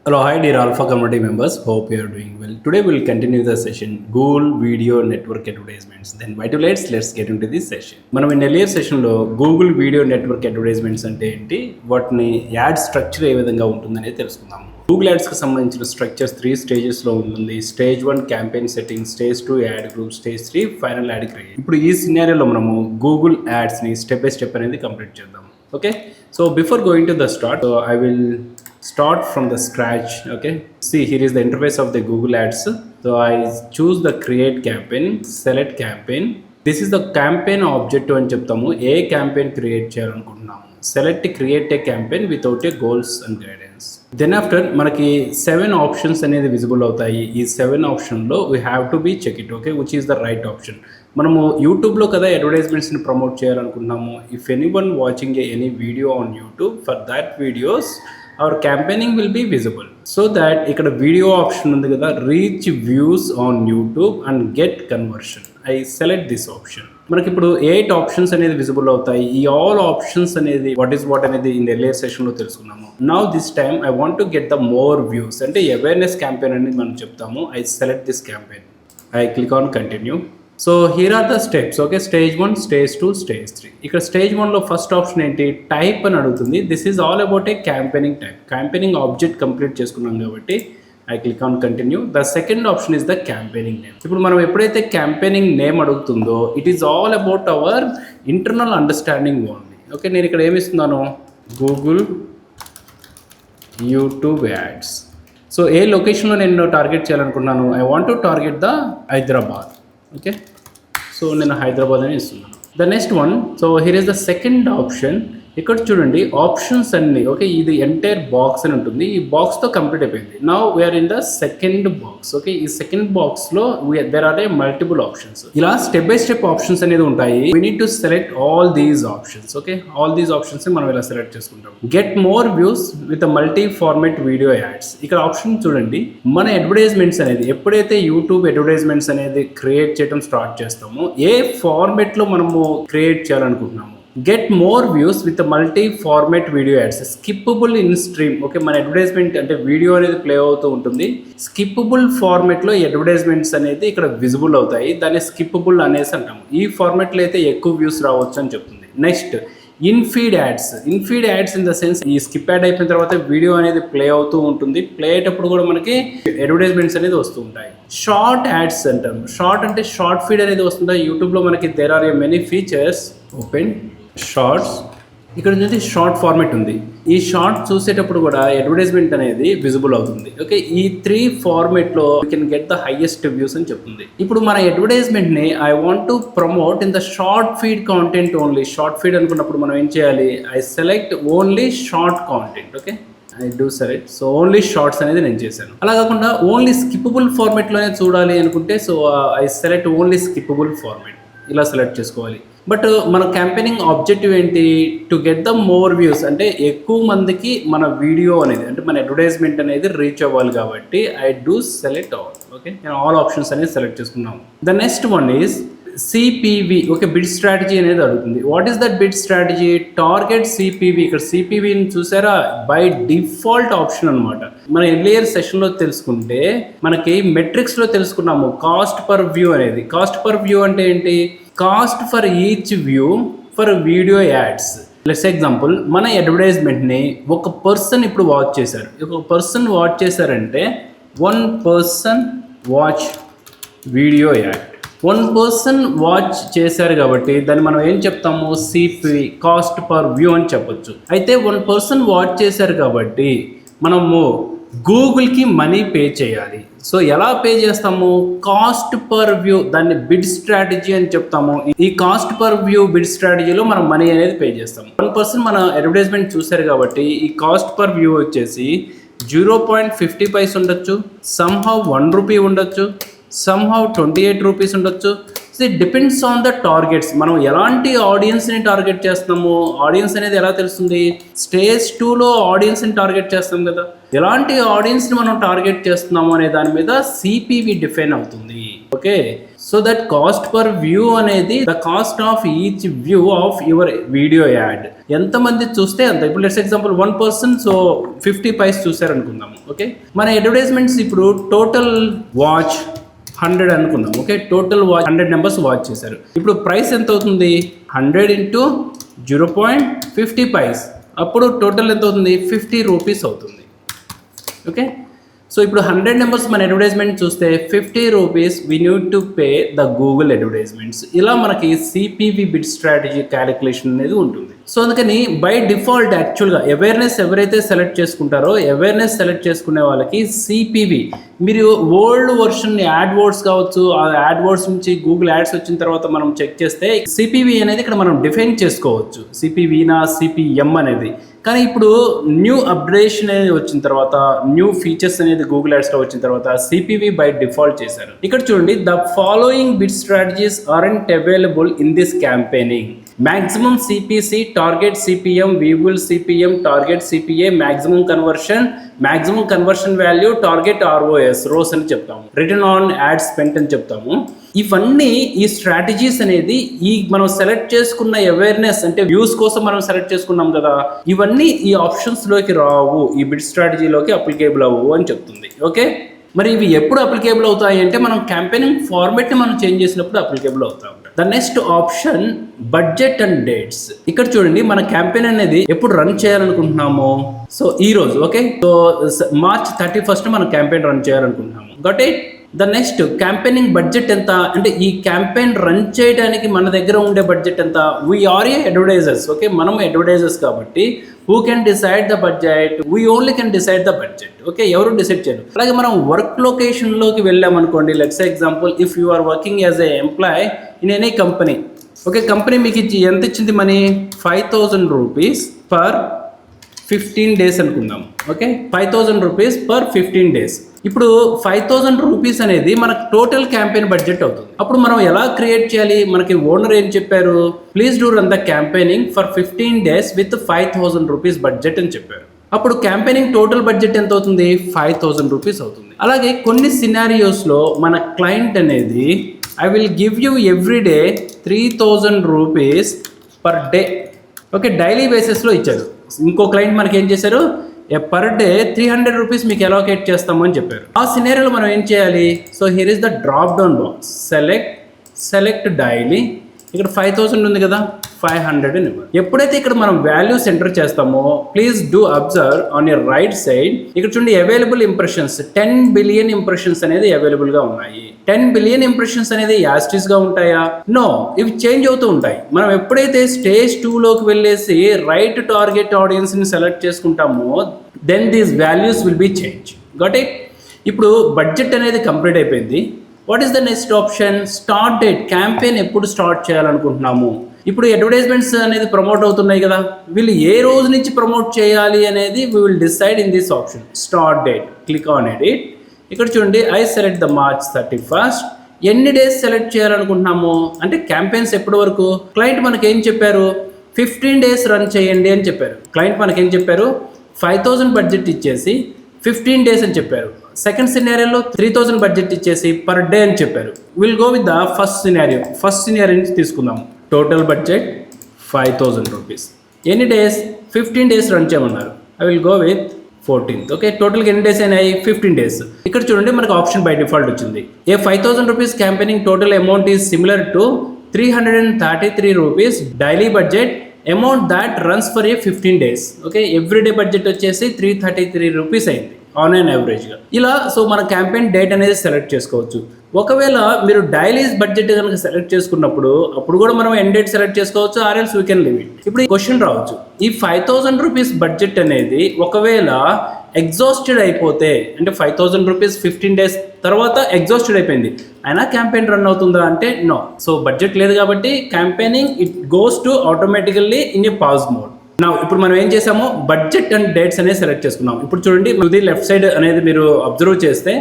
Hello, hi dear Alpha Community members. Hope you are doing well. Today we will continue the session Google Video Network Advertisements. Then why too late? Let's get into this session. మనం in earlier session లో Google Video Network Advertisements అంటే ఏంటి, వాటిని add structure ఏ విధంగా ఉంటుందనేది తెలుసుకుందాం. Google యాడ్స్కి సంబంధించిన structures 3 స్టేజెస్లో ఉంటుంది. Stage 1 campaign setting, stage 2 add group, stage 3 final add create. ఇప్పుడు ఈ సినారియోలో మనము గూగుల్ యాడ్స్ని స్టెప్ బై స్టెప్ అనేది కంప్లీట్ చేద్దాం. Okay, so before going to the start, I will start from the scratch. Okay, see, here is the interface of the Google Ads. So I choose the create campaign, select campaign. This is the campaign objective అని చెప్తాము. A campaign create చేయాలనుకుంటున్నాము. Select create a campaign without a goals and guidance. Then after మనకి 7 options అనేది visible అవుతాయి. ఈ 7 ఆప్షన్లో we have to be check it. Okay, which is the right option. మనము యూట్యూబ్లో కదా అడ్వర్టైజ్మెంట్స్ని ప్రమోట్ చేయాలనుకుంటున్నాము. If any one watching any video on YouTube, for that videos our campaigning will be visible, so that ikkada video option undi kada, reach views on YouTube and get conversion. I select this option. మనకి ఇప్పుడు 8 options అనేది visible అవుతాయి. ఈ all options అనేది what అనేది in earlier సెషన్లో తెలుసుకున్నాము. Now this time I want to get the more views, అంటే అవేర్నెస్ క్యాంపెయిన్ అనేది మనం చెప్తాము. I select this campaign, I click on continue. So here are the steps. Okay, stage 1, stage 2, stage 3. ఇక్కడ stage 1లో first option ఏంటి, type అని అడుగుతుంది. This is all about a campaigning type. Campaigning object complete చేసుకున్నాం కాబట్టి I click on continue. The second option is the campaigning name. ఇప్పుడు మనం ఎప్పుడైతే క్యాంపెయినింగ్ నేమ్ అడుగుతుందో, it is all about our internal understanding only. Okay, నేను ఇక్కడ ఏమి ఇస్తున్నాను, గూగుల్ యూట్యూబ్ యాడ్స్. సో ఏ లొకేషన్లో నేను టార్గెట్ చేయాలనుకున్నాను, I want to target the Hyderabad. Okay, so నేను హైదరాబాద్ అని ఇస్తున్నాను. The next one, so here is the second option. ఇక్కడ చూడండి ఆప్షన్స్ అన్ని. ఓకే, ఇది ఎంటైర్ బాక్స్ అని ఉంటుంది. ఈ బాక్స్తో కంప్లీట్ అయిపోయింది. Now we are in the second box. Okay, ఈ సెకండ్ బాక్స్లో there are a multiple options. ఇలా స్టెప్ బై స్టెప్ ఆప్షన్స్ అనేది ఉంటాయి. We need to select all these options. Okay, all these options మనం ఇలా సెలెక్ట్ చేసుకుంటాం. Get more views with multi format video ads. ఇక్కడ option చూడండి, మన అడ్వర్టైజ్మెంట్స్ అనేది ఎప్పుడైతే యూట్యూబ్ అడ్వర్టైజ్మెంట్స్ అనేది క్రియేట్ చేయడం స్టార్ట్ చేస్తామో, ఏ ఫార్మాట్లో మనము క్రియేట్ చేయాలనుకుంటున్నాము. Get more views with multi format video ads, skippable in stream. Okay, మన అడ్వర్టైజ్మెంట్ అంటే వీడియో అనేది ప్లే అవుతూ ఉంటుంది. స్కిప్పబుల్ ఫార్మాట్లో అడ్వర్టైజ్మెంట్స్ అనేది ఇక్కడ విజిబుల్ అవుతాయి. దాన్ని స్కిప్పబుల్ అనేసి అంటాము. ఈ ఫార్మాట్లో అయితే ఎక్కువ వ్యూస్ రావచ్చు అని చెప్తుంది. Next in feed ads. In feed ads in the sense, ఈ స్కిప్ యాడ్ అయిపోయిన తర్వాత వీడియో అనేది ప్లే అవుతూ ఉంటుంది. ప్లే అయ్యేటప్పుడు కూడా మనకి అడ్వర్టైజ్మెంట్స్ అనేది వస్తూ ఉంటాయి. షార్ట్ యాడ్స్ అంటాం. షార్ట్ అంటే షార్ట్ ఫీడ్ అనేది వస్తుంది. యూట్యూబ్లో మనకి there are many features. Open shorts, ఇక్కడ నుంచి షార్ట్ ఫార్మాట్ ఉంది. ఈ షార్ట్ చూసేటప్పుడు కూడా అడ్వర్టైజ్మెంట్ అనేది విజిబుల్ అవుతుంది. ఓకే, ఈ 3 ఫార్మాట్లో you can get the highest views అని చెప్తుంది. ఇప్పుడు మన అడ్వర్టైజ్మెంట్ని I want to promote in the short feed content only. Short feed అనుకున్నప్పుడు మనం ఏం చేయాలి, I select only short content. Okay, I do select. So only shorts అనేది నేను చేశాను. అలా కాకుండా ఓన్లీ స్కిప్పబుల్ ఫార్మాట్లోనే చూడాలి అనుకుంటే, so I select only skippable format. ఇలా సెలెక్ట్ చేసుకోవాలి. బట్ మన క్యాంపెయినింగ్ ఆబ్జెక్టివ్ ఏంటి, to get the more views, అంటే ఎక్కువ మందికి మన వీడియో అనేది, అంటే మన అడ్వర్టైజ్మెంట్ అనేది రీచ్ అవ్వాలి కాబట్టి I do select all. Okay, నేను ఆల్ ఆప్షన్స్ అనేది సెలెక్ట్ చేసుకున్నాను. The next one is CPV. Okay, bid strategy అనేది అడుగుతుంది. What is that bid strategy, target CPV. ఇక్కడ సిపివిని చూసారా, బై డిఫాల్ట్ ఆప్షన్ అనమాట. మన ఎర్లియర్ సెషన్లో తెలుసుకుంటే మనకి మెట్రిక్స్లో తెలుసుకున్నాము కాస్ట్ పర్ వ్యూ అనేది. కాస్ట్ పర్ వ్యూ అంటే ఏంటి, cost for each view for video ads. Let's example, మన అడ్వర్టైజ్మెంట్ని ఒక పర్సన్ ఇప్పుడు వాచ్ చేశారు. ఒక పర్సన్ వాచ్ చేశారంటే 1 person watch video add. 1 person watch చేశారు కాబట్టి దాన్ని మనం ఏం చెప్తాము, సిపి, కాస్ట్ పర్ వ్యూ అని చెప్పొచ్చు. అయితే 1 పర్సన్ వాచ్ చేశారు కాబట్టి మనము గూగుల్కి మనీ పే చేయాలి. సో ఎలా పే చేస్తాము, కాస్ట్ పర్ వ్యూ, దాన్ని బిడ్ స్ట్రాటజీ అని చెప్తాము. ఈ కాస్ట్ పర్ వ్యూ బిడ్ స్ట్రాటజీలో మనం మనీ అనేది పే చేస్తాము. 1 పర్సన్ మన అడ్వర్టైజ్మెంట్ చూశారు కాబట్టి ఈ కాస్ట్ పర్ వ్యూ వచ్చేసి 0.50 పైస్ ఉండొచ్చు, సమ్హౌ 1 రూపీ ఉండొచ్చు, సమ్హౌ 28 రూపీస్ ఉండొచ్చు. So it depends on the targets. మనం ఎలాంటి ఆడియన్స్ని టార్గెట్ చేస్తున్నాము, ఆడియన్స్ అనేది ఎలా తెలుస్తుంది, స్టేజ్ 2లో ఆడియన్స్ని టార్గెట్ చేస్తాం కదా, ఎలాంటి ఆడియన్స్ని మనం టార్గెట్ చేస్తున్నాము అనే దాని మీద సిపివి డిఫైన్ అవుతుంది. Okay, so that cost per view అనేది the cost of each view of your video ad. ఎంతమంది చూస్తే అంత. ఇప్పుడు let's example 1 person so 50 paise చూసారు అనుకుందాము. ఓకే, మన అడ్వర్టైజ్మెంట్స్ ఇప్పుడు టోటల్ వాచ్ 100 అనుకుందాం. Okay, total watch 100 numbers watch చేశారు. ఇప్పుడు ప్రైస్ ఎంత అవుతుంది? 100 into 0.50 పైస్. అప్పుడు టోటల్ ఎంత అవుతుంది? 50 రూపీస్ అవుతుంది. ఓకే, సో ఇప్పుడు 100 నెంబర్స్ మన అడ్వర్టైజ్మెంట్ చూస్తే 50 rupees we need to pay the Google advertisements. ఇలా మనకి సిపివి బిడ్ స్ట్రాటజీ క్యాలిక్యులేషన్ అనేది ఉంటుంది. సో అందుకని బై డిఫాల్ట్ యాక్చువల్గా అవేర్నెస్ ఎవరైతే సెలెక్ట్ చేసుకుంటారో అవేర్నెస్ సెలెక్ట్ చేసుకునే వాళ్ళకి సిపివి, మీరు ఓల్డ్ వర్షన్ యాడ్ వర్డ్స్ కావచ్చు, ఆ యాడ్ వర్డ్స్ నుంచి గూగుల్ యాడ్స్ వచ్చిన తర్వాత మనం చెక్ చేస్తే సిపివి అనేది ఇక్కడ మనం డిఫైన్ చేసుకోవచ్చు, సిపివినా సిపిఎం అనేది. కానీ ఇప్పుడు న్యూ అప్డేషన్ అనేది వచ్చిన తర్వాత, న్యూ ఫీచర్స్ అనేది గూగుల్ యాడ్స్లో వచ్చిన తర్వాత సిపివి బై డిఫాల్ట్ చేశారు. ఇక్కడ చూడండి, the following bid strategies aren't available in this campaigning. maximum CPC, target CPM, we will CPM, target CPA, maximum conversion value, target ROS, ROS అని చెప్తాము, రిటర్న్ ఆన్ యాడ్ స్పెండ్ అని చెప్తాము. ఇవన్నీ ఈ strategies అనేది ఈ మనం సెలెక్ట్ చేసుకున్న అవేర్నెస్ అంటే వ్యూస్ కోసం మనం సెలెక్ట్ చేసుకున్నాం కదా, ఇవన్నీ ఈ ఆప్షన్స్ లోకి రావు, ఈ బిడ్ స్ట్రాటజీలోకి అప్లికేబుల్ అవ్వవు అని చెప్తుంది. ఓకే, మరి ఇవి ఎప్పుడు అప్లికేబుల్ అవుతాయి అంటే మనం క్యాంపెయినింగ్ ఫార్మాట్ని మనం చేంజ్ చేసినప్పుడు అప్లికేబుల్ అవుతా ఉంటాయి. The next option budget and dates. ఇక్కడ చూడండి, మన క్యాంపెయిన్ అనేది ఎప్పుడు రన్ చేయాలనుకుంటున్నాము. సో ఈ రోజు ఓకే, సో March 31st మనం క్యాంపెయిన్ రన్ చేయాలనుకుంటున్నాము. Got it. The next campaigning budget ఎంత అంటే ఈ క్యాంపెయిన్ రన్ చేయడానికి మన దగ్గర ఉండే బడ్జెట్ ఎంత. We are a advertisers. ఓకే, మనం అడ్వర్టైజర్స్ కాబట్టి who can decide the budget? We only can decide the budget. Okay, ఎవరు డిసైడ్ చేయరు. అలాగే మనం వర్క్ లొకేషన్లోకి వెళ్ళామనుకోండి, let's example if you are working as a employee in any company. Okay, company మీకు ఎంత ఇచ్చింది మనీ? 5,000 రూపీస్ పర్ 15 days అనుకుందాం. Okay, 5,000 rupees per 15 days. ఇప్పుడు 5,000 రూపీస్ అనేది మనకు టోటల్ క్యాంపెయిన్ బడ్జెట్ అవుతుంది. అప్పుడు మనం ఎలా క్రియేట్ చేయాలి? మనకి ఓనర్ ఏం చెప్పారు? Please do run the campaigning for 15 days with 5,000 rupees budget అని చెప్పారు. అప్పుడు క్యాంపెయినింగ్ టోటల్ బడ్జెట్ ఎంత అవుతుంది? 5,000 రూపీస్ అవుతుంది. అలాగే కొన్ని సినారియోస్లో మన క్లయింట్ అనేది I will give you every day 3,000 rupees per day. Okay, daily బేసిస్లో ఇచ్చారు. ఇంకో క్లయింట్ మనకి ఏం చేశారు? పర్ డే 300 రూపీస్ మీకు అలోకేట్ చేస్తాము అని చెప్పారు. ఆ సినారియోలో మనం ఏం చేయాలి? So here is the drop down box, select daily. ఇక్కడ 5,000 ఉంది కదా, 500 అని ఇవ్వాలి. ఎప్పుడైతే ఇక్కడ మనం వాల్యూస్ ఎంటర్ చేస్తామో please do observe on your right side. ఇక్కడ చూడండి, అవైలబుల్ ఇంప్రెషన్స్ 10 బిలియన్ ఇంప్రెషన్స్ అనేది అవైలబుల్ గా ఉన్నాయి. 10 బిలియన్ ఇంప్రెషన్స్ అనేది యాస్టిస్ గా ఉంటాయా? నో, ఇవి చేంజ్ అవుతూ ఉంటాయి. మనం ఎప్పుడైతే స్టేజ్ 2లోకి వెళ్ళేసి రైట్ టార్గెట్ ఆడియన్స్ ని సెలెక్ట్ చేసుకుంటామో then these values will be change. Got it. ఇప్పుడు బడ్జెట్ అనేది కంప్లీట్ అయిపోయింది. What is the next option? Start date. Campaign ఎప్పుడు స్టార్ట్ చేయాలనుకుంటున్నాము. ఇప్పుడు అడ్వర్టైజ్మెంట్స్ అనేది ప్రమోట్ అవుతున్నాయి కదా, వీళ్ళు ఏ రోజు నుంచి ప్రమోట్ చేయాలి అనేది we will decide in this option. Start date, click on edit. ఇక్కడ చూడండి, I select the March 31st. ఎన్ని డేస్ సెలెక్ట్ చేయాలనుకుంటున్నాము అంటే క్యాంపెయిన్స్ ఎప్పటి వరకు? క్లయింట్ మనకి ఏం చెప్పారు? 15 days రన్ చేయండి అని చెప్పారు. క్లయింట్ మనకి ఏం చెప్పారు? 5,000 బడ్జెట్ ఇచ్చేసి 15 days అని చెప్పారు. సెకండ్ సినారియోలో 3,000 బడ్జెట్ ఇచ్చేసి పర్ డే అని చెప్పారు. Will go with the first scenario. First scenario నుంచి తీసుకుందాం. Total budget 5,000 rupees. ఎన్ని డేస్? 15 days రన్ చేయమన్నారు. I will go with 14th. Okay, టోటల్గా ఎన్ని డేస్ అయినాయి? 15 days. ఇక్కడ చూడండి, మనకు ఆప్షన్ బై డిఫాల్ట్ వచ్చింది. ఏ 5,000 rupees campaigning total amount is similar to 333 rupees daily budget amount that runs for a 15 days. Okay, everyday budget వచ్చేసి 333 rupees అయింది on and యావరేజ్గా. ఇలా సో మన క్యాంపెయిన్ డేట్ అనేది సెలెక్ట్ చేసుకోవచ్చు. ఒకవేళ మీరు డైలీ బడ్జెట్ కనుక సెలెక్ట్ చేసుకున్నప్పుడు అప్పుడు కూడా మనం ఎండ్ డేట్ సెలెక్ట్ చేసుకోవచ్చు, ఆర్ఎల్స్ వీ కెన్ లివ్ ఇట్. ఇప్పుడు ఈ క్వశ్చన్ రావచ్చు, ఈ 5,000 రూపీస్ బడ్జెట్ అనేది ఒకవేళ ఎగ్జాస్టెడ్ అయిపోతే అంటే 5,000 రూపీస్ 15 days తర్వాత ఎగ్జాస్టెడ్ అయిపోయింది, అయినా క్యాంపెయిన్ రన్ అవుతుందా అంటే నో. సో బడ్జెట్ లేదు కాబట్టి campaigning it goes to automatically in a pause mode. నా ఇప్పుడు మనం ఏం చేసామో బడ్జెట్ అండ్ డేట్స్ అనేది సెలెక్ట్ చేసుకున్నాం. ఇప్పుడు చూడండి, ఇది లెఫ్ట్ సైడ్ అనేది మీరు అబ్జర్వ్ చేస్తే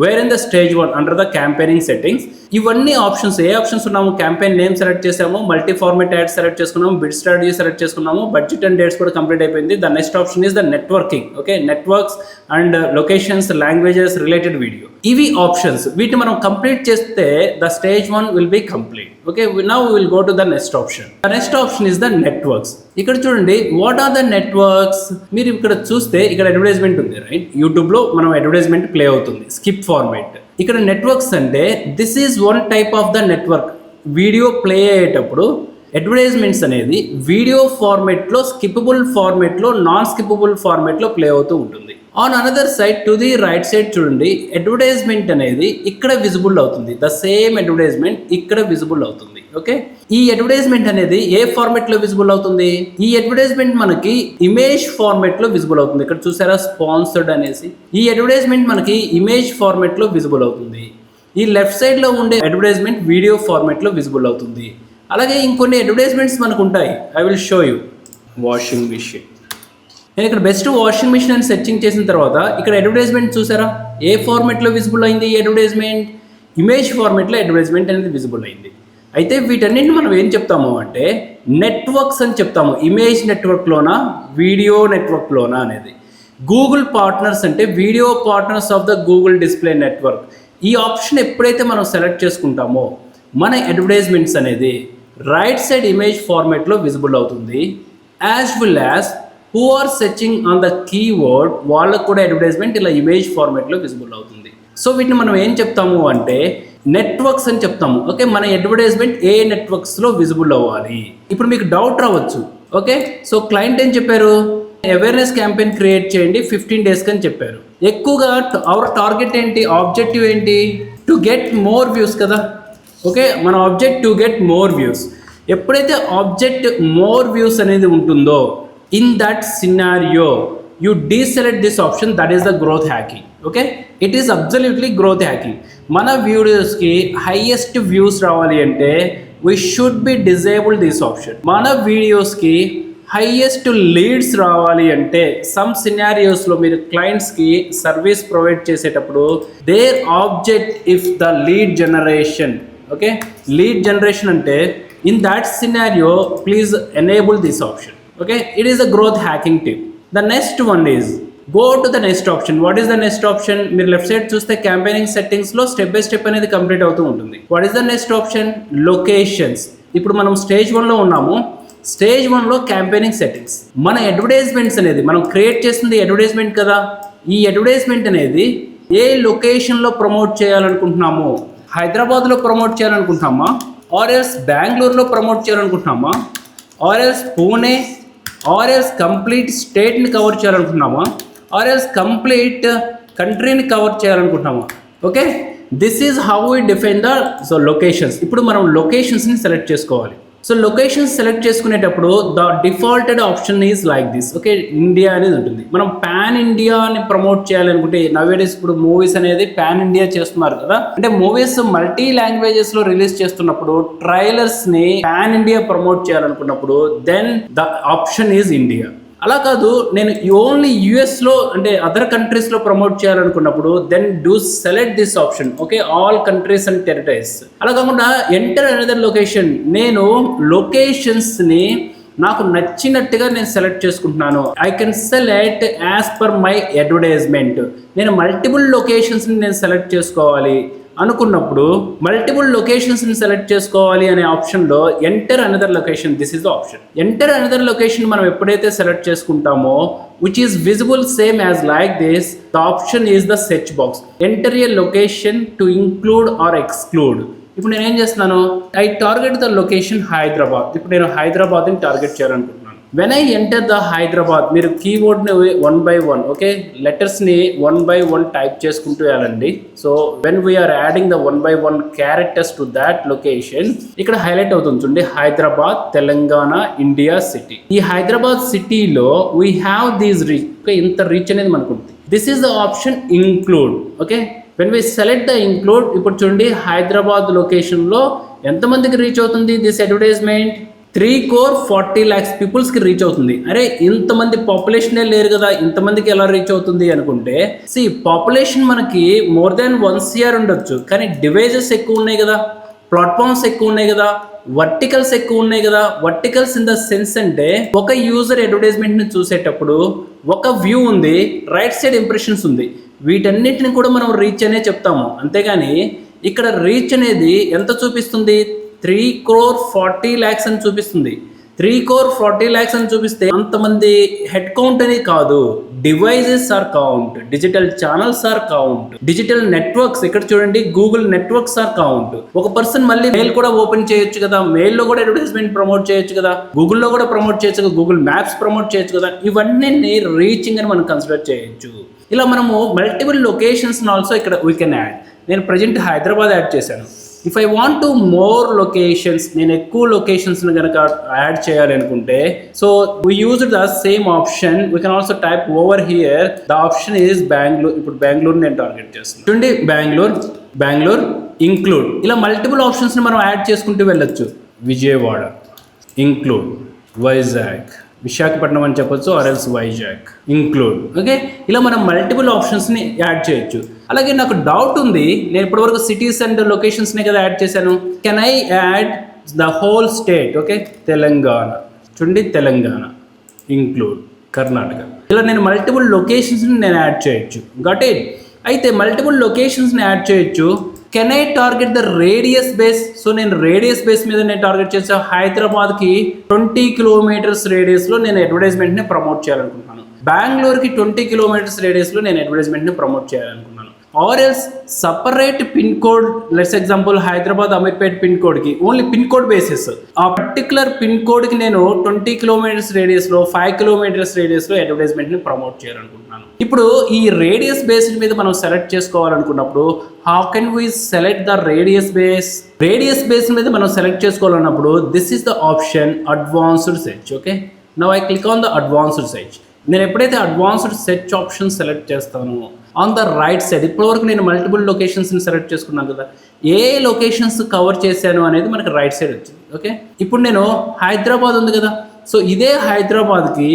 where in the stage 1 under the campaigning settings. ఇవన్నీ ఆప్షన్స్, ఏ ఆప్షన్స్ ఉన్నాము, క్యాంపెయిన్ నేమ్ సెలెక్ట్ చేసాము, మల్టీ ఫార్మేట్ యాడ్ సెలెక్ట్ చేసుకున్నాము, బిడ్ స్ట్రాటజీ సెలెక్ట్ చేసుకున్నాము, బడ్జెట్ అండ్ డేట్స్ కూడా కంప్లీట్ అయిపోయింది. The next option is the networking. Okay, networks and locations, languages, related video. ఇవి options. వీటిని మనం కంప్లీట్ చేస్తే the stage 1 will be complete. Okay, now will go to the next option. The next option is the networks. ఇక్కడ చూడండి, what are the networks. మీరు ఇక్కడ చూస్తే ఇక్కడ అడ్వర్టైజ్మెంట్ ఉంది, రైట్? యూట్యూబ్లో మనం అడ్వర్టైజ్మెంట్ ప్లే అవుతుంది, స్కిప్ ఫార్మేట్. ఇక్కడ నెట్వర్క్స్ అంటే this is one type of the network. Video play అయ్యేటప్పుడు అడ్వర్టైజ్మెంట్స్ అనేది వీడియో ఫార్మేట్లో, స్కిప్పబుల్ ఫార్మేట్లో, నాన్ స్కిప్పబుల్ ఫార్మేట్లో ప్లే అవుతూ ఉంటుంది. On another side, to the right side చూడండి, అడ్వర్టైజ్మెంట్ అనేది ఇక్కడ విజిబుల్ అవుతుంది. ద సేమ్ అడ్వర్టైజ్మెంట్ ఇక్కడ విజిబుల్ అవుతుంది. ఓకే, ఈ అడ్వర్టైజ్మెంట్ అనేది ఏ ఫార్మేట్ లో విజిబుల్ అవుతుంది? ఈ అడ్వర్టైజ్మెంట్ మనకి ఇమేజ్ ఫార్మేట్ లో విజిబుల్ అవుతుంది. ఇక్కడ చూసారా, స్పాన్సర్డ్ అనేసి. ఈ అడ్వర్టైజ్మెంట్ మనకి ఇమేజ్ ఫార్మేట్ లో విజిబుల్ అవుతుంది. ఈ లెఫ్ట్ సైడ్ లో ఉండే అడ్వర్టైజ్మెంట్ వీడియో ఫార్మేట్ లో విజిబుల్ అవుతుంది. అలాగే ఇంకొన్ని అడ్వర్టైజ్మెంట్స్ మనకు ఉంటాయి. I will show you. Washing machine. నేను ఇక్కడ బెస్ట్ వాషింగ్ మిషన్ అని సెర్చింగ్ చేసిన తర్వాత ఇక్కడ అడ్వర్టైజ్మెంట్ చూసారా, ఏ ఫార్మేట్లో విజిబుల్ అయింది ఈ అడ్వర్టైజ్మెంట్? ఇమేజ్ ఫార్మేట్లో అడ్వర్టైజ్మెంట్ అనేది విజిబుల్ అయింది. అయితే వీటన్నింటిని మనం ఏం చెప్తాము అంటే నెట్వర్క్స్ అని చెప్తాము. ఇమేజ్ నెట్వర్క్లోనా, వీడియో నెట్వర్క్లోనా అనేది. గూగుల్ పార్ట్నర్స్ అంటే video partners of the Google display network. ఈ ఆప్షన్ ఎప్పుడైతే మనం సెలెక్ట్ చేసుకుంటామో మన అడ్వర్టైజ్మెంట్స్ అనేది రైట్ సైడ్ ఇమేజ్ ఫార్మేట్లో విజిబుల్ అవుతుంది. As well as who are searching on the keyword, వాళ్ళకు కూడా అడ్వర్టైజ్మెంట్ ఇలా ఇమేజ్ ఫార్మేట్లో విజిబుల్ అవుతుంది. సో వీటిని మనం ఏం చెప్తాము అంటే నెట్వర్క్స్ అని చెప్తాము. ఓకే, మన అడ్వర్టైజ్మెంట్ ఏ నెట్వర్క్స్లో విజిబుల్ అవ్వాలి. ఇప్పుడు మీకు డౌట్ రావచ్చు. ఓకే, సో క్లయింట్ ఏం చెప్పారు? అవేర్నెస్ క్యాంపెయిన్ క్రియేట్ చేయండి 15 డేస్కి అని చెప్పారు. ఎక్కువగా అవర్ టార్గెట్ ఏంటి, ఆబ్జెక్టివ్ ఏంటి? టు గెట్ మోర్ వ్యూస్ కదా. ఓకే, మన object to get more views. ఎప్పుడైతే ఆబ్జెక్ట్ మోర్ వ్యూస్ అనేది ఉంటుందో, in that scenario you deselect this option, that is the growth hacking. Okay, it is absolutely growth hacking. మన వీడియోస్కి highest views రావాలి అంటే we should be disable this option. మన వీడియోస్కి highest leads రావాలి అంటే సమ్ సినారియోస్లో మీరు క్లయింట్స్కి సర్వీస్ ప్రొవైడ్ చేసేటప్పుడు their object if the lead generation. Okay, lead generation అంటే in that scenario please enable this option. Okay, it is the growth hacking tip. The next one is go to the next option. What is the next option? మీరు left side చూస్తే campaigning సెట్టింగ్స్లో step by step అనేది complete అవుతూ ఉంటుంది. What is the next option? Locations. ఇప్పుడు మనం stage 1లో ఉన్నాము. స్టేజ్ 1లో క్యాంపెయినింగ్ సెట్టింగ్స్. మన అడ్వర్టైజ్మెంట్స్ అనేది మనం క్రియేట్ చేసింది అడ్వర్టైజ్మెంట్ కదా. ఈ అడ్వర్టైజ్మెంట్ అనేది ఏ లొకేషన్లో ప్రమోట్ చేయాలనుకుంటున్నాము? హైదరాబాద్లో ప్రమోట్ చేయాలనుకుంటున్నామా, ఆర్ ఎల్స్ బెంగళూరులో ప్రమోట్ చేయాలనుకుంటున్నామా, or else Pune, or else complete స్టేట్ని కవర్ చేయాలనుకుంటున్నామా, ఆర్ ఎల్స్ కంప్లీట్ కంట్రీని కవర్ చేయాలనుకుంటున్నామా? Okay, this is how we define the locations. ఇప్పుడు మనం లొకేషన్స్ని సెలెక్ట్ చేసుకోవాలి. సో లొకేషన్స్ సెలెక్ట్ చేసుకునేటప్పుడు the defaulted option is like this. Okay, India అనేది ఉంటుంది. మనం పాన్ ఇండియాని ప్రమోట్ చేయాలనుకుంటే నవేడేస్ ఇప్పుడు మూవీస్ అనేది పాన్ ఇండియా చేస్తున్నారు కదా. అంటే మూవీస్ మల్టీ లాంగ్వేజెస్లో రిలీజ్ చేస్తున్నప్పుడు ట్రైలర్స్ని పాన్ ఇండియా ప్రమోట్ చేయాలనుకున్నప్పుడు then the option is India. అలా కాదు, నేను ఓన్లీ యుఎస్లో అంటే అదర్ కంట్రీస్లో ప్రమోట్ చేయాలనుకున్నప్పుడు then do select this option. Okay, all countries and territories. అలా కాకుండా ఎంటర్ అనదర్ లొకేషన్. నేను లొకేషన్స్ని నాకు నచ్చినట్టుగా నేను సెలెక్ట్ చేసుకుంటున్నాను. I can select as per my advertisement. నేను మల్టిపుల్ లొకేషన్స్ని నేను సెలెక్ట్ చేసుకోవాలి అనుకున్నప్పుడు మల్టిపుల్ లొకేషన్స్ని సెలెక్ట్ చేసుకోవాలి అనే ఆప్షన్లో enter another location, this is the option. Enter another location మనం ఎప్పుడైతే సెలెక్ట్ చేసుకుంటామో which is visible same as like this, the option is the search box. Enter a location to include or exclude. ఇప్పుడు నేను ఏం చేస్తున్నాను, I target the location Hyderabad. ఇప్పుడు నేను హైదరాబాద్ని టార్గెట్ చేయాలనుకుంటున్నాను. When I enter the Hyderabad, మీరు కీవర్డ్ని 1 by 1 ఓకే లెటర్స్ని 1 by 1 టైప్ చేసుకుంటూ వెళ్ళండి. So when we are adding the 1 by 1 characters to that location, ఇక్కడ హైలైట్ అవుతుంది చూడండి, హైదరాబాద్, తెలంగాణ, ఇండియా సిటీ. ఈ హైదరాబాద్ సిటీలో we have these reach. Okay, ఇంత రీచ్ అనేది మనకు ఉంది. This is the option include. Okay, when we select the include, ఇప్పుడు చూడండి హైదరాబాద్ లొకేషన్లో ఎంతమందికి రీచ్ అవుతుంది దిస్ అడ్వర్టైజ్మెంట్? 3,40,00,000 పీపుల్స్కి రీచ్ అవుతుంది. అరే ఇంతమంది పాపులేషనే లేరు కదా, ఇంతమందికి ఎలా రీచ్ అవుతుంది అనుకుంటే, పాపులేషన్ మనకి మోర్ దాన్ 1 CR ఉండొచ్చు, కానీ డివైజెస్ ఎక్కువ ఉన్నాయి కదా, ప్లాట్ఫామ్స్ ఎక్కువ ఉన్నాయి కదా, వర్టికల్స్ ఎక్కువ ఉన్నాయి కదా. వర్టికల్స్ ఇన్ ద సెన్స్ అంటే ఒక యూజర్ అడ్వర్టైజ్మెంట్ని చూసేటప్పుడు ఒక వ్యూ ఉంది, రైట్ సైడ్ ఇంప్రెషన్స్ ఉంది, వీటన్నిటిని కూడా మనం రీచ్ అనే చెప్తాము. అంతేగాని ఇక్కడ రీచ్ అనేది ఎంత చూపిస్తుంది, 3,40,00,000 అని చూపిస్తుంది. 3,40,00,000 అని చూపిస్తే అంతమంది హెడ్ కౌంట్ అనేది కాదు, devices are count, digital channels are count, digital networks, ఇక్కడ చూడండి గూగుల్ నెట్వర్క్స్ ఆర్ కౌంట్. ఒక పర్సన్ మళ్ళీ మెయిల్ కూడా ఓపెన్ చేయొచ్చు కదా, మెయిల్లో కూడా అడ్వర్టైజ్మెంట్ ప్రమోట్ చేయొచ్చు కదా, గూగుల్లో కూడా ప్రమోట్ చేయొచ్చు కదా, గూగుల్ మ్యాప్స్ ప్రమోట్ చేయొచ్చు కదా. ఇవన్నీ రీచింగ్ అని మనం కన్సిడర్ చేయొచ్చు. ఇలా మనము మల్టిపుల్ లొకేషన్స్ ఆల్సో ఇక్కడ వీ కెన్ యాడ్. నేను ప్రజెంట్ హైదరాబాద్ యాడ్ చేశాను. If I want to more locations, నేను ఎక్కువ లొకేషన్స్ని కనుక యాడ్ చేయాలి అనుకుంటే, so we used the same option. We can also type over here, the option is Bengaluru. ఇప్పుడు బెంగళూరు నేను టార్గెట్ చేస్తున్నాను. చూడండి బెంగళూరు ఇంక్లూడ్, ఇలా మల్టిపుల్ ఆప్షన్స్ని మనం యాడ్ చేసుకుంటూ వెళ్ళొచ్చు. విజయవాడ ఇంక్లూడ్, వైజాగ్, విశాఖపట్నం అని చెప్పొచ్చు, ఆర్ఎల్స్ వైజాగ్ ఇంక్లూడ్. ఓకే, ఇలా మనం మల్టిపుల్ ఆప్షన్స్ని యాడ్ చేయొచ్చు. అలాగే నాకు డౌట్ ఉంది, నేను ఇప్పటివరకు సిటీస్ అండ్ లొకేషన్స్ని కదా యాడ్ చేశాను, can I add the whole state? Okay, Telangana, చూడండి తెలంగాణ ఇంక్లూడ్, కర్ణాటక. ఇలా నేను మల్టిపుల్ లొకేషన్స్ని నేను యాడ్ చేయొచ్చు. Got it? అయితే మల్టిపుల్ లొకేషన్స్ని యాడ్ చేయొచ్చు. Can I target the radius base? So నేను రేడియస్ బేస్ మీద నేను టార్గెట్ చేసా. హైదరాబాద్కి 20 కిలోమీటర్స్ రేడియస్లో నేను అడ్వర్టైజ్మెంట్ని ప్రమోట్ చేయాలనుకుంటున్నాను. బెంగళూరుకి 20 కిలోమీటర్స్ రేడియస్లో నేను అడ్వర్టైజ్మెంట్ని ప్రమోట్ చేయాలనుకుంటున్నాను. Or else separate pin code, let's example Hyderabad Ameerpet pin కోడ్కి ఓన్లీ పిన్ కోడ్ బేసిస్, ఆ పర్టికులర్ పిన్ కోడ్కి నేను 20 కిలోమీటర్స్ రేడియస్లో 5 కిలోమీటర్స్ రేడియస్లో అడ్వర్టైజ్మెంట్ని ప్రమోట్ చేయాలనుకుంటున్నాను. ఇప్పుడు ఈ రేడియస్ బేస్డ్ మీద మనం సెలెక్ట్ చేసుకోవాలనుకున్నప్పుడు, how can we select the radius base? Radius base మీద మనం సెలెక్ట్ చేసుకోవాలన్నప్పుడు this is the option advanced search. Okay, now I click on the advanced search. నేను ఎప్పుడైతే అడ్వాన్స్డ్ సెర్చ్ ఆప్షన్ సెలెక్ట్ చేస్తానో, on the right side ఇప్పటివరకు నేను multiple లొకేషన్స్ని select చేసుకున్నాను కదా, ఏ లొకేషన్స్ కవర్ చేశాను అనేది మనకి రైట్ సైడ్ వచ్చింది. ఓకే, ఇప్పుడు నేను హైదరాబాద్ ఉంది కదా, సో ఇదే హైదరాబాద్కి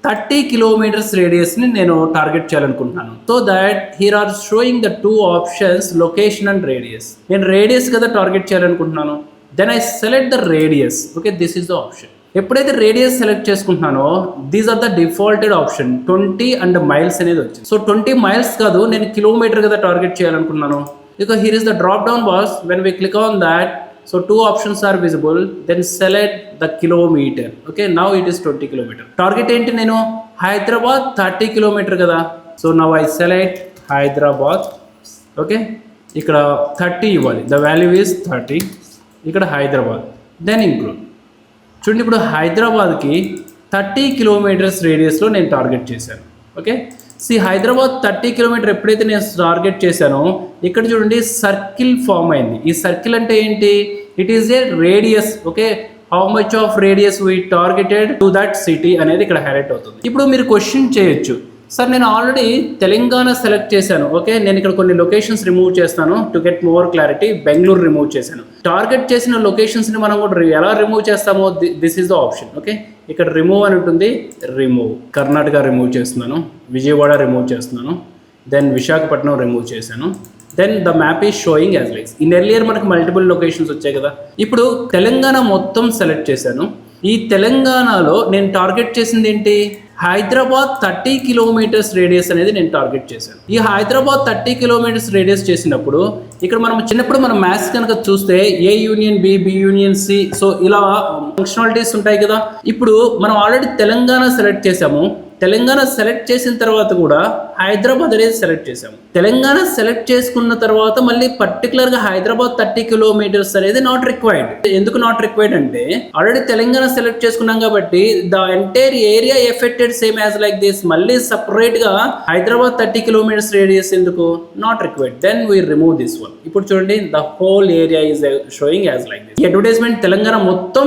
30 కిలోమీటర్స్ రేడియస్ని నేను టార్గెట్ చేయాలనుకుంటున్నాను. So that here are showing the 2 options, location and radius. నేను రేడియస్ కదా టార్గెట్ చేయాలనుకుంటున్నాను, then I select the radius. Okay, this is the option. ఎప్పుడైతే రేడియస్ సెలెక్ట్ చేసుకుంటున్నానో, these are the defaulted option 20 and miles అనేది వచ్చింది. So 20 miles కాదు, నేను kilometre కదా టార్గెట్ చేయాలనుకున్నాను. ఇక here is the drop down box. When we click on that, so 2 options are visible, then select the kilometer. Okay, now it is 20 kilometer. Target ఏంటి, నేను Hyderabad 30 kilometre కదా, so now I select Hyderabad. Okay, ఇక్కడ 30 ఇవ్వాలి, the value is 30, ఇక్కడ Hyderabad, then include. చూడండి ఇప్పుడు హైదరాబాద్కి 30 kilometres రేడియస్లో నేను టార్గెట్ చేశాను. ఓకే, హైదరాబాద్ 30 కిలోమీటర్ ఎప్పుడైతే నేను టార్గెట్ చేశానో, ఇక్కడ చూడండి సర్కిల్ ఫామ్ అయింది. ఈ సర్కిల్ అంటే ఏంటి, it is a radius. Okay, how much of radius we targeted to that city అనేది ఇక్కడ హైలైట్ అవుతుంది. ఇప్పుడు మీరు క్వశ్చన్ చేయొచ్చు, సార్ నేను ఆల్రెడీ తెలంగాణ సెలెక్ట్ చేశాను. ఓకే, నేను ఇక్కడ కొన్ని లొకేషన్స్ రిమూవ్ చేస్తాను to get more clarity. Bengaluru remove చేశాను. టార్గెట్ చేసిన లొకేషన్స్ని మనం కూడా ఎలా రిమూవ్ చేస్తామో, this is the option. Okay, ఇక్కడ రిమూవ్ అని ఉంటుంది, రిమూవ్. కర్ణాటక రిమూవ్ చేస్తున్నాను, విజయవాడ రిమూవ్ చేస్తున్నాను, దెన్ విశాఖపట్నం రిమూవ్ చేశాను, then the map is showing as likes. In earlier మనకు మల్టిపుల్ లొకేషన్స్ వచ్చాయి కదా, ఇప్పుడు తెలంగాణ మొత్తం సెలెక్ట్ చేశాను. ఈ తెలంగాణలో నేను టార్గెట్ చేసింది ఏంటి, హైదరాబాద్ 30 కిలోమీటర్స్ రేడియస్ అనేది నేను టార్గెట్ చేశాను. ఈ హైదరాబాద్ 30 కిలోమీటర్స్ రేడియస్ చేసినప్పుడు, ఇక్కడ మనం చిన్నప్పుడు మనం మ్యాథ్స్ కనుక చూస్తే A union B, B union C, so ఇలా ఫంక్షనాలిటీస్ ఉంటాయి కదా. ఇప్పుడు మనం ఆల్రెడీ తెలంగాణ సెలెక్ట్ చేసాము. తెలంగాణ సెలెక్ట్ చేసిన తర్వాత కూడా హైదరాబాద్ అనేది సెలెక్ట్ చేసాము. తెలంగాణ సెలెక్ట్ చేసుకున్న తర్వాత మళ్ళీ పర్టికులర్గా హైదరాబాద్ 30 కిలోమీటర్స్ అనేది నాట్ రిక్వైర్డ్. ఎందుకు నాట్ రిక్వైర్డ్ అంటే, ఆల్రెడీ తెలంగాణ సెలెక్ట్ చేసుకున్నాం కాబట్టి the entire area affected same as like this. మళ్ళీ సపరేట్గా హైదరాబాద్ 30 కిలోమీటర్స్ రేడియస్ ఎందుకు, not required. Then we remove this one. ఇప్పుడు చూడండి, the whole area is showing as like this. ఈ అడ్వర్టైజ్మెంట్ తెలంగాణ మొత్తం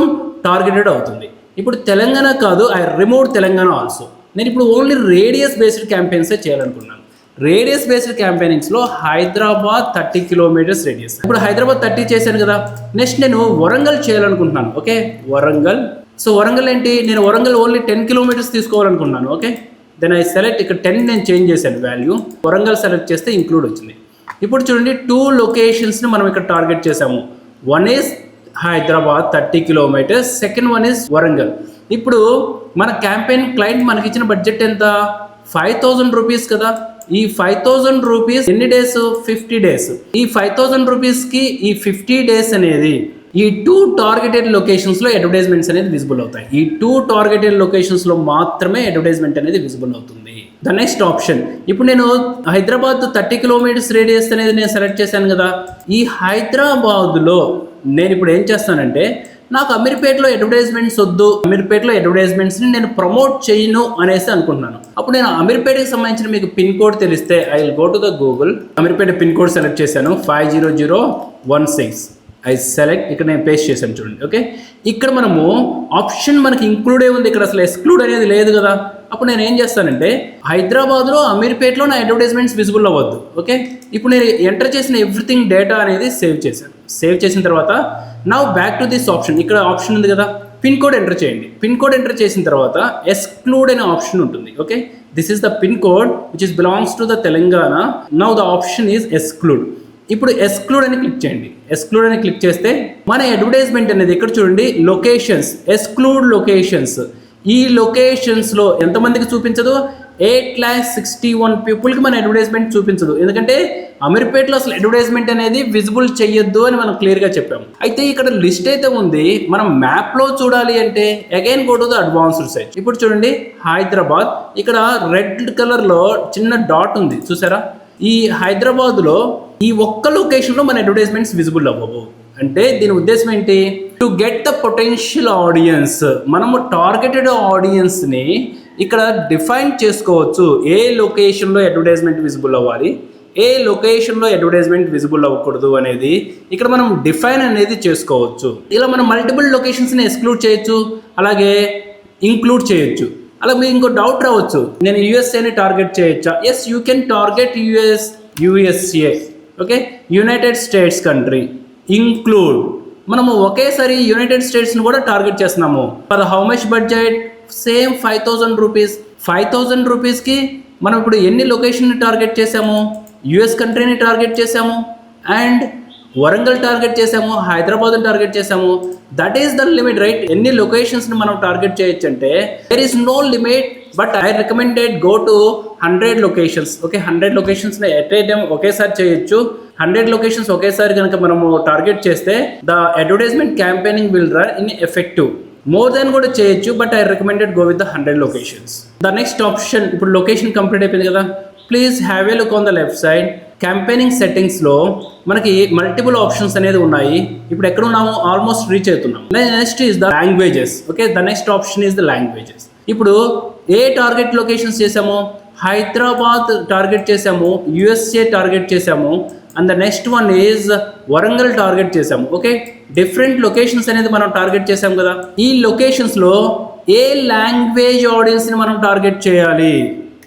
టార్గెటెడ్ అవుతుంది. ఇప్పుడు తెలంగాణ కాదు, ఐ రిమూవ్ తెలంగాణ ఆల్సో. నేను ఇప్పుడు ఓన్లీ రేడియస్ బేస్డ్ క్యాంపెయిన్సే చేయాలనుకున్నాను. రేడియస్ బేస్డ్ క్యాంపెయినింగ్స్లో హైదరాబాద్ 30 కిలోమీటర్స్ రేడియస్. ఇప్పుడు హైదరాబాద్ 30 చేశాను కదా, నెక్స్ట్ నేను వరంగల్ చేయాలనుకుంటున్నాను. ఓకే, వరంగల్. సో వరంగల్ ఏంటి, నేను వరంగల్ ఓన్లీ 10 కిలోమీటర్స్ తీసుకోవాలనుకుంటున్నాను. ఓకే, దెన్ ఐ సెలెక్ట్, ఇక్కడ 10 నేను చేంజ్ చేశాను వాల్యూ, వరంగల్ సెలెక్ట్ చేస్తే ఇంక్లూడ్ వచ్చింది. ఇప్పుడు చూడండి 2 లొకేషన్స్ని మనం ఇక్కడ టార్గెట్ చేసాము. One is Hyderabad 30 kilometres, second one is Warangal. ఇప్పుడు మన క్యాంపెయిన్ క్లయింట్ మనకి ఇచ్చిన బడ్జెట్ ఎంత, 5,000 రూపీస్ కదా. ఈ 5,000 రూపీస్ ఎన్ని డేస్, 50 డేస్. ఈ 5,000 రూపీస్కి ఈ 50 డేస్ అనేది ఈ 2 టార్గెటెడ్ లొకేషన్స్లో అడ్వర్టైజ్మెంట్స్ అనేది విజిబుల్ అవుతాయి. ఈ 2 టార్గెటెడ్ లొకేషన్స్లో మాత్రమే అడ్వర్టైజ్మెంట్ అనేది విజిబుల్ అవుతుంది. ద నెక్స్ట్ ఆప్షన్, ఇప్పుడు నేను హైదరాబాద్ 30 కిలోమీటర్స్ రేడియస్ అనేది నేను సెలెక్ట్ చేశాను కదా. ఈ హైదరాబాద్లో నేను ఇప్పుడు ఏం చేస్తానంటే, నాకు అమీర్పేటలో అడ్వర్టైజ్మెంట్స్ వద్దు, అమీర్పేటలో అడ్వర్టైజ్మెంట్స్ని నేను ప్రమోట్ చేయను అనేసి అనుకుంటున్నాను. అప్పుడు నేను అమీర్పేటకి సంబంధించిన మీకు పిన్ కోడ్ తెలిస్తే I will go to the Google. Ameerpet pin code select చేశాను 50016. ఐ సెలెక్ట్, ఇక్కడ నేను పేస్ట్ చేశాను చూడండి. ఓకే, ఇక్కడ మనము ఆప్షన్ మనకి ఇంక్లూడే ఉంది, ఇక్కడ అసలు ఎక్స్క్లూడ్ అనేది లేదు కదా. అప్పుడు నేను ఏం చేస్తానంటే, హైదరాబాద్లో అమీర్పేటలో నా అడ్వర్టైజ్మెంట్స్ విజిబుల్ అవ్వద్దు. ఓకే, ఇప్పుడు నేను ఎంటర్ చేసిన ఎవ్రీథింగ్ డేటా అనేది సేవ్ చేశాను. సేవ్ చేసిన తర్వాత now back to this option, ఇక్కడ ఆప్షన్ ఉంది కదా, పిన్ కోడ్ ఎంటర్ చేయండి. పిన్ కోడ్ ఎంటర్ చేసిన తర్వాత ఎక్స్క్లూడ్ అనే ఆప్షన్ ఉంటుంది. Okay, this is the pin code which is belongs to the Telangana. Now the option is exclude. ఇప్పుడు ఎక్స్క్లూడ్ అని క్లిక్ చేయండి. ఎక్స్క్లూడ్ అని క్లిక్ చేస్తే మన అడ్వర్టైజ్మెంట్ అనేది ఇక్కడ చూడండి, లొకేషన్స్, ఎక్స్క్లూడ్ లొకేషన్స్. ఈ లొకేషన్స్లో ఎంతమందికి చూపించదు, 8,61,000 పీపుల్కి మన అడ్వర్టైజ్మెంట్ చూపించదు. ఎందుకంటే అమీర్పేటలో అసలు అడ్వర్టైజ్మెంట్ అనేది విజిబుల్ చేయొద్దు అని మనం క్లియర్గా చెప్పాము. అయితే ఇక్కడ లిస్ట్ అయితే ఉంది, మనం మ్యాప్లో చూడాలి అంటే again go to the advanced site. ఇప్పుడు చూడండి హైదరాబాద్, ఇక్కడ రెడ్ కలర్లో చిన్న డాట్ ఉంది చూసారా. ఈ హైదరాబాద్లో ఈ ఒక్క లొకేషన్లో మన అడ్వర్టైజ్మెంట్స్ విజిబుల్ అవ్వవు. అంటే దీని ఉద్దేశం ఏంటి, to get the potential audience, మనము టార్గెటెడ్ ఆడియన్స్ని ఇక్కడ డిఫైన్ చేసుకోవచ్చు. ఏ లొకేషన్లో అడ్వర్టైజ్మెంట్ విజిబుల్ అవ్వాలి, ఏ లొకేషన్లో అడ్వర్టైజ్మెంట్ విజిబుల్ అవ్వకూడదు అనేది ఇక్కడ మనం డిఫైన్ అనేది చేసుకోవచ్చు. ఇలా మనం మల్టిపుల్ లొకేషన్స్ని ఎక్స్క్లూడ్ చేయొచ్చు, అలాగే ఇంక్లూడ్ చేయొచ్చు. అలా మీకు ఇంకో డౌట్ రావచ్చు, నేను యూఎస్ఏని టార్గెట్ చేయొచ్చా? Yes, you can target USA. Okay, United States country include. మనము ఒకేసారి యునైటెడ్ స్టేట్స్ని కూడా టార్గెట్ చేస్తున్నాము. For how much budget, same 5,000 rupees. 5,000 రూపీస్కి మనం ఇప్పుడు ఎన్ని లొకేషన్ని టార్గెట్ చేసాము, యుఎస్ కంట్రీని టార్గెట్ చేసాము, అండ్ వరంగల్ టార్గెట్ చేసాము, హైదరాబాద్ని టార్గెట్ చేసాము. That is the limit, right? ఎన్ని లొకేషన్స్ని మనం టార్గెట్ చేయొచ్చు అంటే there is no limit, but I recommended go to 100 locations. Okay, 100 లొకేషన్స్ని ఎట్ ఏ టైం ఒకేసారి చేయొచ్చు. 100 లొకేషన్స్ ఒకేసారి కనుక మనము టార్గెట్ చేస్తే the advertisement campaigning will run in effective. More than కూడా చేయొచ్చు, but I recommended go with the 100 locations. The next option, ఇప్పుడు లొకేషన్ కంప్లీట్ అయిపోయింది కదా. Please have a look on the left side. Campaigning సెట్టింగ్స్లో మనకి multiple options అనేది ఉన్నాయి. ఇప్పుడు ఎక్కడ ఉన్నాము, ఆల్మోస్ట్ రీచ్ అవుతున్నాం. Next is the languages. Okay, the next option is the languages. ఇప్పుడు ఏ టార్గెట్ లొకేషన్స్ చేసాము, హైదరాబాద్ టార్గెట్ చేసాము, యుఎస్ఏ టార్గెట్ చేసాము, and the next one is Warangal target చేసాము. ఓకే, డిఫరెంట్ లొకేషన్స్ అనేది మనం టార్గెట్ చేసాం కదా. ఈ లొకేషన్స్లో ఏ లాంగ్వేజ్ ఆడియన్స్ని మనం టార్గెట్ చేయాలి?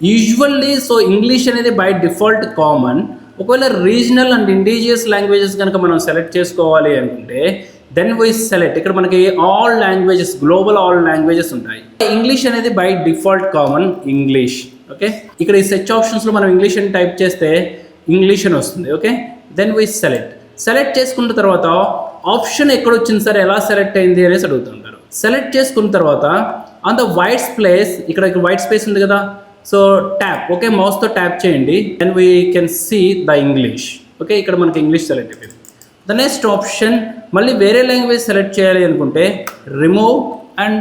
యూజువల్లీ సో ఇంగ్లీష్ అనేది బై డిఫాల్ట్ కామన్. ఒకవేళ రీజనల్ అండ్ ఇండిజియస్ లాంగ్వేజెస్ కనుక మనం సెలెక్ట్ చేసుకోవాలి అనుకుంటే దెన్ వీ సెలెక్ట్. ఇక్కడ మనకి all languages, global all languages ఉంటాయి. ఇంగ్లీష్ అనేది by default common, English. Okay, ఇక్కడ ఈ సెర్చ్ ఆప్షన్స్లో మనం ఇంగ్లీష్ అని టైప్ చేస్తే ఇంగ్లీష్ అని వస్తుంది. ఓకే, దెన్ వీ సెలెక్ట్ చేసుకున్న తర్వాత ఆప్షన్ ఎక్కడ వచ్చింది సార్, ఎలా సెలెక్ట్ అయింది అనేసి అడుగుతుంటారు. సెలెక్ట్ చేసుకున్న తర్వాత ఆన్ ద వైట్ ప్లేస్, ఇక్కడ వైట్ స్పేస్ ఉంది కదా, సో ట్యాప్. ఓకే, మౌస్తో ట్యాప్ చేయండి, then we can see the English. Okay, ఇక్కడ మనకి ఇంగ్లీష్ సెలెక్ట్ అయిపోయింది. ద నెక్స్ట్ ఆప్షన్, మళ్ళీ వేరే లాంగ్వేజ్ సెలెక్ట్ చేయాలి అనుకుంటే remove and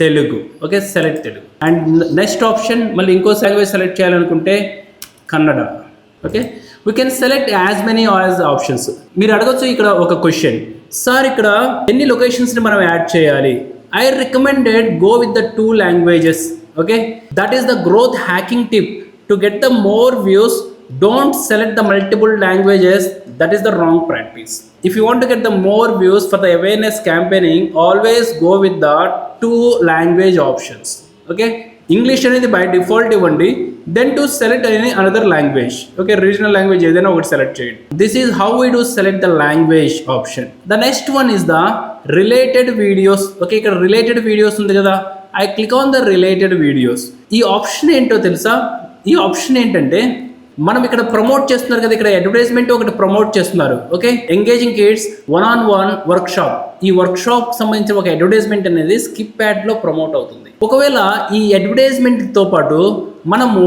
Telugu. Okay, select Telugu. And next option, మళ్ళీ ఇంకో లాంగ్వేజ్ సెలెక్ట్ చేయాలనుకుంటే Kannada. Okay, we can select as many as options. మీరు అడగచ్చు ఇక్కడ ఒక క్వశ్చన్, సార్ ఇక్కడ ఎన్ని లొకేషన్స్ని మనం యాడ్ చేయాలి? I recommended go with the 2 languages. Okay, that is the growth hacking tip. To get the more views, don't select the multiple languages. That is the wrong practice. If you want to get the more views for the awareness campaigning, always go with the 2 language options. Okay, English అనేది by default ఇవ్వండి. Then to select any another language. Okay, regional language ఏదైనా ఒకటి select చేయండి. This is how we do select the language option. The next one is the related videos. Okay, ఇక్కడ related videos ఉంది కదా, I click on the related videos. ఈ option ఏంటో తెలుసా? ఈ ఆప్షన్ ఏంటంటే మనం ఇక్కడ ప్రమోట్ చేస్తున్నారు కదా, ఇక్కడ అడ్వర్టైజ్మెంట్ ఒకటి ప్రమోట్ చేస్తున్నారు. Okay, engaging kids 1-on-1 work shop. ఈ వర్క్ షాప్ సంబంధించిన ఒక అడ్వర్టైజ్మెంట్ అనేది స్కిప్ యాడ్ లో ప్రమోట్ అవుతుంది. ఒకవేళ ఈ అడ్వర్టైజ్మెంట్ తో పాటు మనము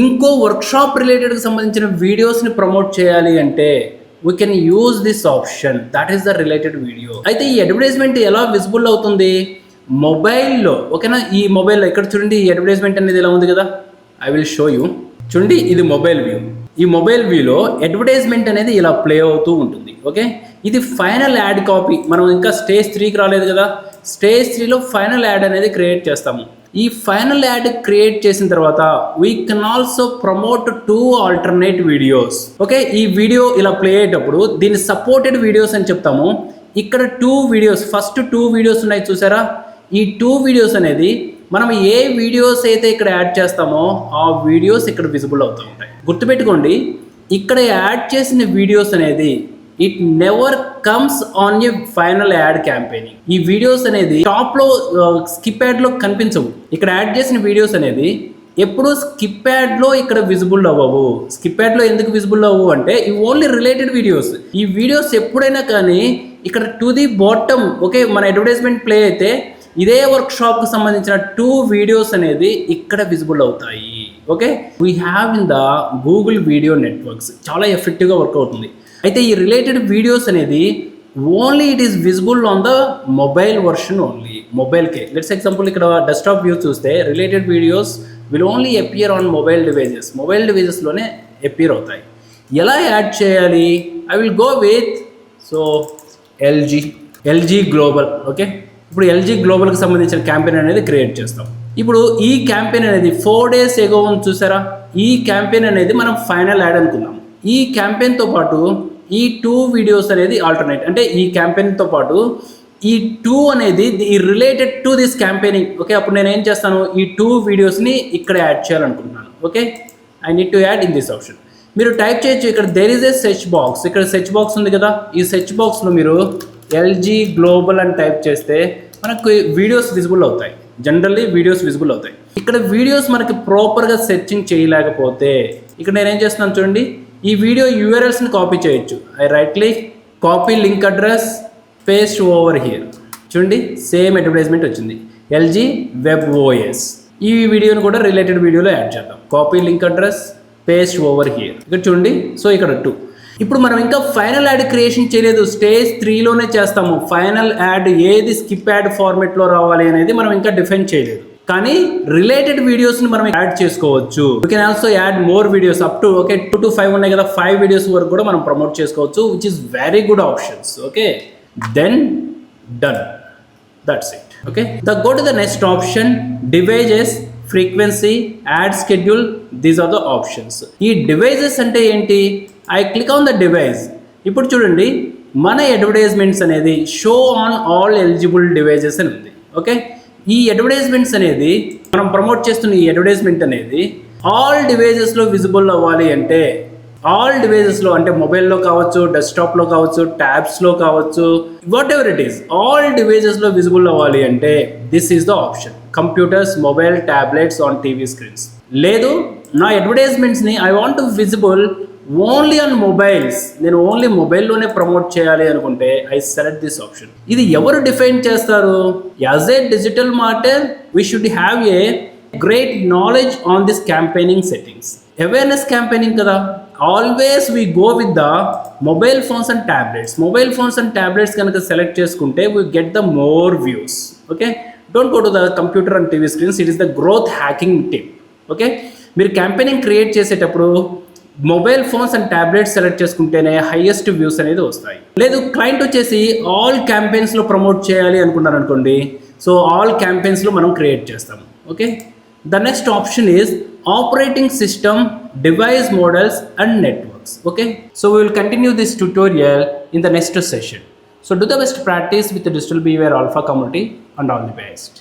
ఇంకో వర్క్ షాప్ రిలేటెడ్ కి సంబంధించిన వీడియోస్ ని ప్రమోట్ చేయాలి అంటే we can use this option, that is the related video. అయితే ఈ అడ్వర్టైజ్మెంట్ ఎలా విజిబుల్ అవుతుంది? మొబైల్లో. ఓకేనా, ఈ మొబైల్లో ఇక్కడ చూడండి, ఈ అడ్వర్టైజ్మెంట్ అనేది ఇలా ఉంది కదా, ఐ విల్ షో యూ. చూడండి, ఇది మొబైల్ వ్యూ. ఈ మొబైల్ వ్యూలో అడ్వర్టైజ్మెంట్ అనేది ఇలా ప్లే అవుతూ ఉంటుంది. ఓకే, ఇది ఫైనల్ యాడ్ కాపీ. మనం ఇంకా స్టేజ్ 3కి రాలేదు కదా, స్టేజ్ 3లో ఫైనల్ యాడ్ అనేది క్రియేట్ చేస్తాము. ఈ ఫైనల్ యాడ్ క్రియేట్ చేసిన తర్వాత we can also promote 2 alternate videos. Okay, ఈ వీడియో ఇలా ప్లే అయ్యేటప్పుడు దీన్ని సపోర్టెడ్ వీడియోస్ అని చెప్తాము. ఇక్కడ 2 వీడియోస్, ఫస్ట్ 2 వీడియోస్ ఉన్నాయి చూసారా, ఈ 2 వీడియోస్ అనేది మనం ఏ వీడియోస్ అయితే ఇక్కడ యాడ్ చేస్తామో ఆ వీడియోస్ ఇక్కడ విజిబుల్ అవుతూ ఉంటాయి. గుర్తుపెట్టుకోండి, ఇక్కడ యాడ్ చేసిన వీడియోస్ అనేది it never comes on a final add campaigning. ఈ వీడియోస్ అనేది టాప్ లో స్కిప్ యాడ్ లో కనిపించవు. ఇక్కడ యాడ్ చేసిన వీడియోస్ అనేది ఎప్పుడు స్కిప్ యాడ్ లో ఇక్కడ విజిబుల్ అవ్వవు. స్కిప్ యాడ్ లో ఎందుకు విజిబుల్ అవ్వవు అంటే ఇవి ఓన్లీ రిలేటెడ్ వీడియోస్. ఈ వీడియోస్ ఎప్పుడైనా కానీ ఇక్కడ టు ది బాటమ్, ఓకే, మన అడ్వర్టైజ్మెంట్ ప్లే అయితే ఇదే వర్క్ షాప్ కు సంబంధించిన 2 వీడియోస్ అనేది ఇక్కడ విజిబుల్ అవుతాయి. Okay, we have in the Google video networks, చాలా ఎఫెక్టివ్గా వర్క్ అవుతుంది. అయితే ఈ రిలేటెడ్ వీడియోస్ అనేది only it is visible on the mobile version only. మొబైల్కే. లెట్స్ ఎగ్జాంపుల్ ఇక్కడ డెస్క్టాప్ వ్యూ చూస్తే related videos will only appear on mobile devices. Mobile డివైజెస్లోనే అపియర్ అవుతాయి. ఎలా యాడ్ చేయాలి? I will go with LG global. Okay, ఇప్పుడు LG గ్లోబల్కి సంబంధించిన క్యాంపెయిన్ అనేది క్రియేట్ చేస్తాం. ఇప్పుడు ఈ క్యాంపెయిన్ అనేది 4 days ఎగో చూసారా, ఈ క్యాంపెయిన్ అనేది మనం ఫైనల్ యాడ్ అనుకుందాం. ఈ క్యాంపెయిన్తో పాటు ఈ 2 వీడియోస్ అనేది ఆల్టర్నేట్, అంటే ఈ క్యాంపెయిన్తో పాటు ఈ 2 అనేది ఈ related to this campaigning. Okay, అప్పుడు నేను ఏం చేస్తాను, ఈ 2 వీడియోస్ని ఇక్కడ యాడ్ చేయాలనుకుంటున్నాను. Okay, I need to add in this option. మీరు టైప్ చేయొచ్చు, ఇక్కడ there is a search box. ఇక్కడ సెర్చ్ బాక్స్ ఉంది కదా, ఈ సెర్చ్ బాక్స్లో మీరు ఎల్జీ గ్లోబల్ అని టైప్ చేస్తే మనకు వీడియోస్ విజిబుల్ అవుతాయి. జనరల్లీ వీడియోస్ విజిబుల్ అవుతాయి. ఇక్కడ వీడియోస్ మనకి ప్రాపర్గా సెర్చింగ్ చేయలేకపోతే ఇక్కడ నేను ఏం చేస్తున్నాను చూడండి, ఈ వీడియో యూఆర్ఎల్స్ని కాపీ చేయొచ్చు. I right click, copy link address, paste over here. చూడండి, సేమ్ అడ్వర్టైజ్మెంట్ వచ్చింది, ఎల్జీ వెబ్ ఓఎస్. ఈ వీడియోని కూడా రిలేటెడ్ వీడియోలో యాడ్ చేద్దాం. Copy link address, paste over here. ఇక్కడ చూడండి, సో ఇక్కడ 2. ఇప్పుడు మనం ఇంకా ఫైనల్ యాడ్ క్రియేషన్ చేయలేదు, స్టేజ్ 3లోనే చేస్తాము. ఫైనల్ యాడ్ ఏది స్కిప్ యాడ్ ఫార్మెట్లో రావాలి అనేది మనం ఇంకా డిఫైన్ చేయలేదు. కానీ రిలేటెడ్ వీడియోస్ని మనం యాడ్ చేసుకోవచ్చు. You can also add more videos up to, okay, 2 to 5 ఉన్నాయి కదా, 5 వీడియోస్ వరకు కూడా మనం ప్రమోట్ చేసుకోవచ్చు, which is very good options. Okay, then done, that's it. Okay, go to the next option, devices, frequency, ad schedule. These are the options. ఈ devices అంటే ఏంటి? I click on the device. ఇప్పుడు చూడండి, మన advertisements అనేది show on all eligible devices అని ఉంది. Okay, ఈ అడ్వర్టైజ్మెంట్స్ అనేది మనం ప్రమోట్ చేస్తున్న ఈ అడ్వర్టైజ్మెంట్ అనేది ఆల్ డివైజెస్లో విజిబుల్ అవ్వాలి అంటే, ఆల్ డివైజెస్లో అంటే మొబైల్లో కావచ్చు, డెస్క్టాప్లో కావచ్చు, ట్యాబ్స్లో కావచ్చు, whatever it is, all డివైజెస్లో విజిబుల్ అవ్వాలి అంటే this is the option, computers, mobile, tablets, on TV screens. లేదు, నా అడ్వర్టైజ్మెంట్స్ని I want to visible only on mobiles, నేను ఓన్లీ మొబైల్లోనే ప్రమోట్ చేయాలి అనుకుంటే ఐ సెలెక్ట్ దిస్ ఆప్షన్. ఇది ఎవరు డిఫైన్ చేస్తారు? As a digital marketer we should have a great knowledge on this campaigning settings. Awareness campaigning కదా, always we go with the mobile phones and tablets. మొబైల్ phones and ట్యాబ్లెట్స్ కనుక select చేసుకుంటే we get the more views. Okay, don't go to the computer and TV screens, it is the growth hacking tip. Okay, మీరు campaigning create చేసేటప్పుడు mobile phones and tablets select చేసుకుంటేనే highest views అనేది వస్తాయి. లేదు, client వచ్చేసి all క్యాంపెయిన్స్లో promote చేయాలి అనుకున్నారు అనుకోండి, సో ఆల్ క్యాంపెయిన్స్లో మనం క్రియేట్ చేస్తాం. Okay, the next option is operating system, device models and networks. Okay, so we will continue this tutorial in the next session. So do the best practice with the Digital BVR Alpha Community and all the best.